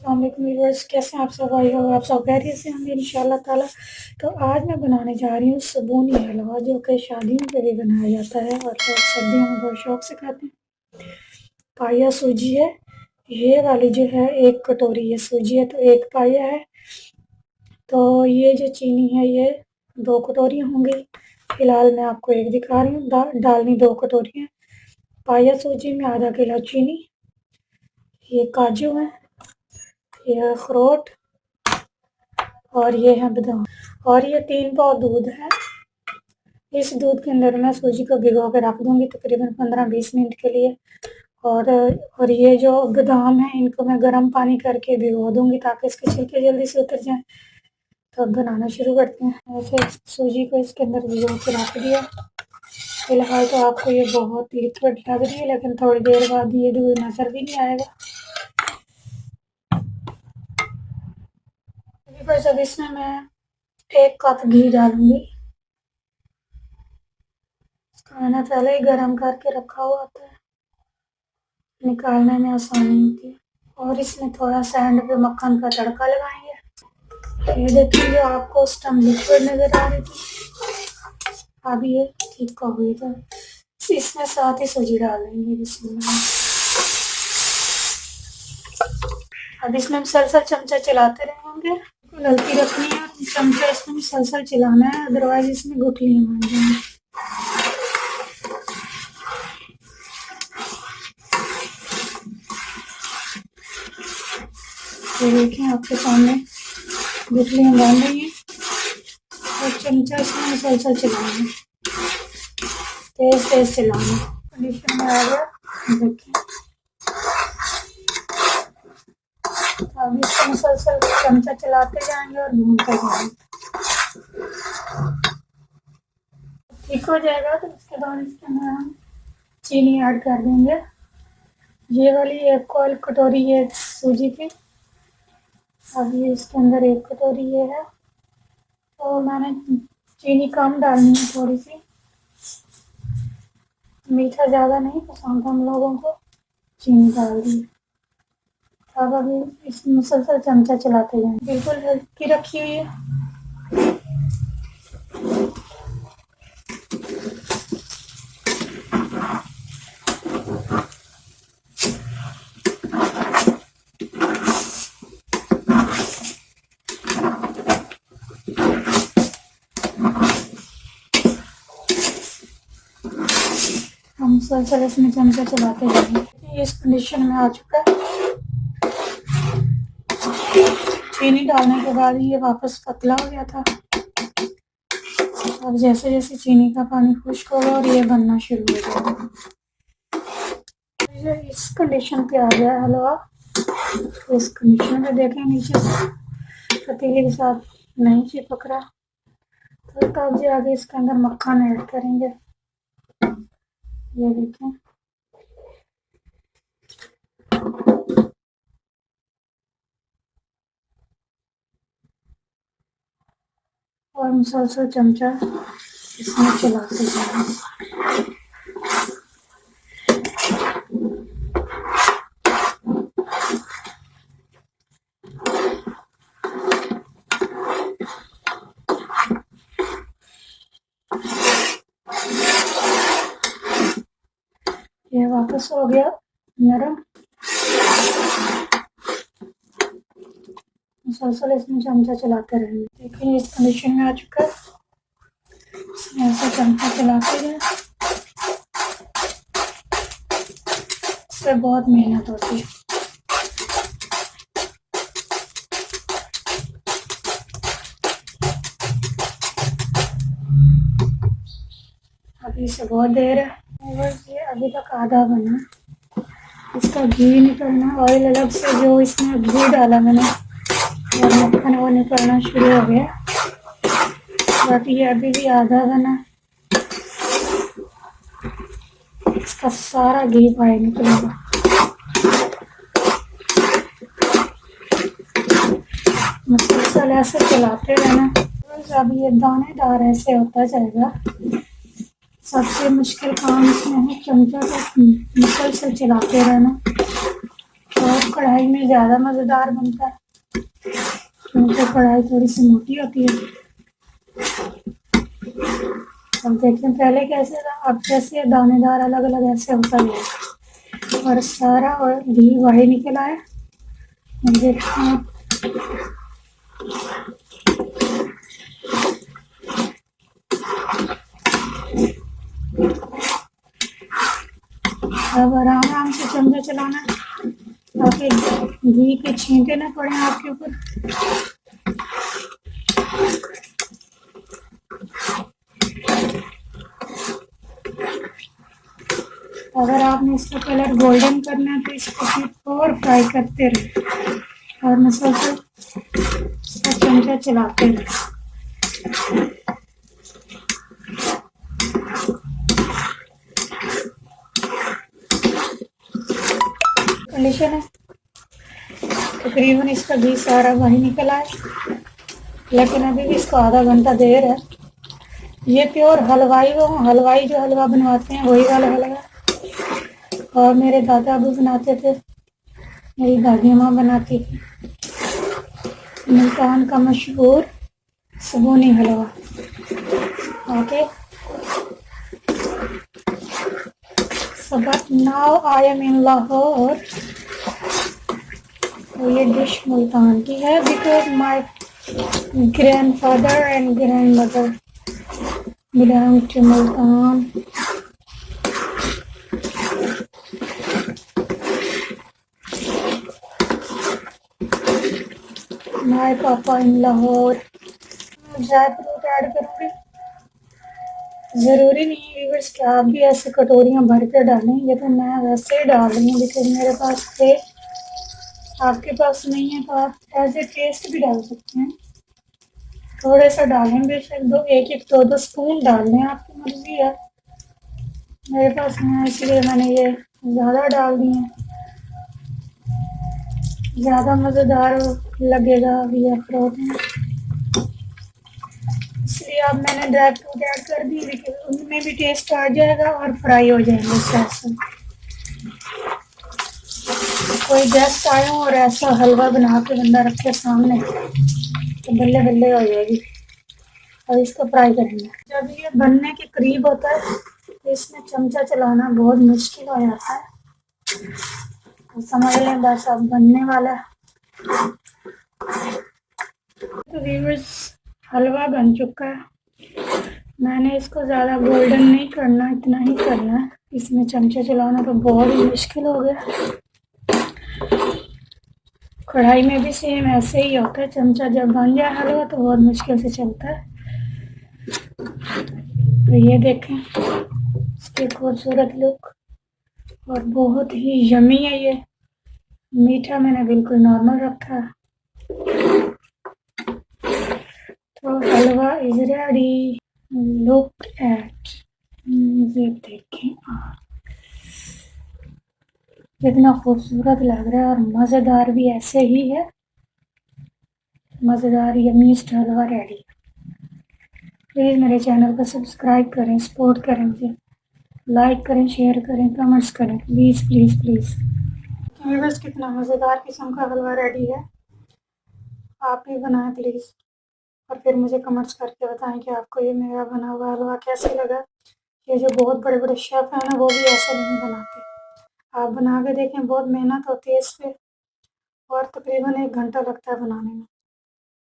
अस्सलाम वालेकुम व्यूअर्स, कैसे हैं आप सब? आई हो आप सब खैरियत से होंगे इंशाल्लाह ताला। तो आज मैं बनाने जा रही हूँ सबूनी हलवा, जो कि शादियों पे भी बनाया जाता है और लोग सर्दियों में बहुत शौक से खाते हैं। पाया सूजी है, ये वाली जो है 1 कटोरी ये सूजी है, तो 1 पाया है। तो ये जो चीनी है ये 2 कटोरी होंगी। फिलहाल मैं आपको एक दिखा रही हूँ, डालनी 2 कटोरी है। पाया सूजी में आधा किलो चीनी, ये काजू है, ये अखरोट और ये है बादाम, और ये 3 पाव दूध है। इस दूध के अंदर मैं सूजी को भिगो के रख दूंगी तकरीबन 15-20 मिनट के लिए। और ये जो बादाम है इनको मैं गर्म पानी करके भिगो दूंगी ताकि इसके छिलके जल्दी से उतर जाएं। तो अब बनाना शुरू करते हैं। ऐसे सूजी को इसके अंदर भिगो के रख दिया। फिलहाल तो आपको ये बहुत लिक्विड लग रही है, लेकिन थोड़ी देर बाद ये दूध नजर भी नहीं आएगा। बस अब इसमें मैं 1 कप घी डालूंगी। मैंने पहले ही गर्म करके रखा हुआ होता है, निकालने में आसानी होती है। और इसमें थोड़ा सा एंड पे मक्खन का तड़का लगाएंगे। ये देखिए, जो आपको उस टाइम लिक्विड नजर आ रही थी, अब ये ठीक हो गई। तो इसमें साथ ही सूजी डाल देंगे। अब इसमें मुसलसल चमचा चलाते रहेंगे, हल्की रखनी है। चमचा इसमें मुसलसल चलाना है, अदरवाइज इसमें गुठलियाँ बन जाएंगी। ये देखिए आपके सामने गुठलियाँ बन रही हैं और चमचा इसमें मुसलसल चलाना है, तेज तेज चलाना है। कंडीशन में आ गया, देखिए। अब इसको मुसलसल चमचा चलाते जाएंगे और भूनते जाएंगे। ठीक हो जाएगा तो उसके बाद इसके अंदर हम चीनी ऐड कर देंगे। ये वाली 1 कटोरी ये सूजी की, अब ये इसके अंदर 1 कटोरी ये है। तो मैंने चीनी कम डालनी है थोड़ी सी, मीठा ज़्यादा नहीं पसंद हम लोगों को, चीनी डाल दी। अब अभी इस मुसलसल चमचा चलाते जाएंगे, बिल्कुल हल्की रखी हुई है। हम मुसलसल इसमें चमचा चलाते जाएंगे। इस कंडीशन में आ चुका है। चीनी डालने के बाद ये वापस पतला हो गया था। अब जैसे जैसे चीनी का पानी खुश्क होगा और ये बनना शुरू हो जाएगा। इस कंडीशन पे आ गया हलवा। इस कंडीशन में देखें नीचे से पतीले के साथ नहीं चिपक रहा, तो तब जाके इसके अंदर मक्खन ऐड करेंगे। ये देखें, और मुसलसल चमचा इसमें चलाते जाएंगे। ये वापस हो गया नरम। मुसलसल इसमें चमचा चलाते रहेंगे। देखिए इस कंडीशन में आ चुका है। इसमें ऐसे चमचा चलाते रहे, इसमें बहुत मेहनत होती है। अभी से बहुत देर है। ये अभी तक आधा बना, इसका घी निकलना, ऑयल अलग से जो इसमें घी डाला मैंने और मक्खन वो निकलना शुरू हो गया। बाकी ये अभी भी आधा बना, इसका सारा घी बाहर निकलेगा। मुसलसल ऐसे चलाते रहना। अब ये दानेदार ऐसे होता जाएगा। सबसे मुश्किल काम इसमें है चमचा को मुसलसल चलाते रहना और कढ़ाई में ज़्यादा मज़ेदार बनता है, क्योंकि कढ़ाई थोड़ी सी मोटी होती है। अब देखिए पहले कैसे था, अब कैसे दानेदार अलग अलग ऐसे होता है, और सारा और घी वही निकल आया। देखते हैं अब आराम आराम से चम्मचा चलाना है ताकि घी के छींटे ना पड़े आपके ऊपर। अगर आपने इसका कलर गोल्डन करना है तो इसको फिर और फ्राई करते रहे और मसलसल इसका चमचा चलाते रहे। कंडीशन है तकरीबन इसका घी सारा बाहर निकल आए, लेकिन अभी भी इसको आधा घंटा देर है। ये प्योर हलवाई जो हलवा बनवाते हैं वही वाला हलवा, और मेरे दादा भी बनाते थे, मेरी दादी माँ बनाती थी। मुल्तान का मशहूर sabuni halwa. Okay, so but now I am in Lahore। तो ये डिश मुल्तान की है because my grandfather and grandmother belong to Multan। My papa in Lahore। Dry fruit add करूँगी, ज़रूरी नहीं है व्यूअर्स कि आप भी ऐसे कटोरियाँ भर के डालें, ये तो मैं वैसे ही डाल रही हूँ बिकॉज मेरे पास थे। आपके पास नहीं है तो आप एज ए टेस्ट भी डाल सकते हैं, थोड़े सा डालें, बेशक एक दो स्पून डाल लें, आपकी मर्जी है। मेरे पास नहीं है इसलिए मैंने ये ज़्यादा डाल दिए हैं, ज़्यादा मज़ेदार लगेगा ये अखरोट में, इसलिए अब मैंने ड्राई फ्रूट ऐड कर दी लेकिन उनमें भी टेस्ट आ जाएगा और फ्राई हो जाएंगे ऐसे। कोई गेस्ट आए हो और ऐसा हलवा बना के बंदा रखे सामने तो बल्ले बल्ले हो जाएगी। और इसको फ्राई करेंगे। जब ये बनने के करीब होता है तो इसमें चमचा चलाना बहुत मुश्किल हो जाता है, तो समझ लें बस अब बनने वाला है। तो व्यूअर्स हलवा बन चुका है। मैंने इसको ज़्यादा गोल्डन नहीं करना, इतना ही करना है। इसमें चमचा चलाना तो बहुत ही मुश्किल हो गया। कढ़ाई में भी सेम ऐसे ही होता है, चमचा जब बन जाए हलवा तो बहुत मुश्किल से चलता है। तो ये देखें इसकी खूबसूरत लुक, और बहुत ही यमी है ये। मीठा मैंने बिल्कुल नॉर्मल रखा है। तो हलवा इज रेडी, लुक एट, ये देखें कितना खूबसूरत लग रहा है, और मज़ेदार भी ऐसे ही है। मज़ेदार यमीस्ट हलवा रेडी। प्लीज़ मेरे चैनल को सब्सक्राइब करें, सपोर्ट करें मुझे, लाइक करें, शेयर करें, कमेंट्स करें, प्लीज़ प्लीज़ प्लीज़। व्यूअर्स कितना मज़ेदार किस्म का हलवा रेडी है, आप भी बनाएं प्लीज़, और फिर मुझे कमेंट्स करके बताएं कि आपको ये मेरा बना हुआ हलवा कैसे लगा। ये जो बहुत बड़े बड़े शेफ़ हैं ना वो भी ऐसे नहीं बनाते, आप बना के देखें, बहुत मेहनत होती है इस पर और तकरीबन 1 घंटा लगता है बनाने में।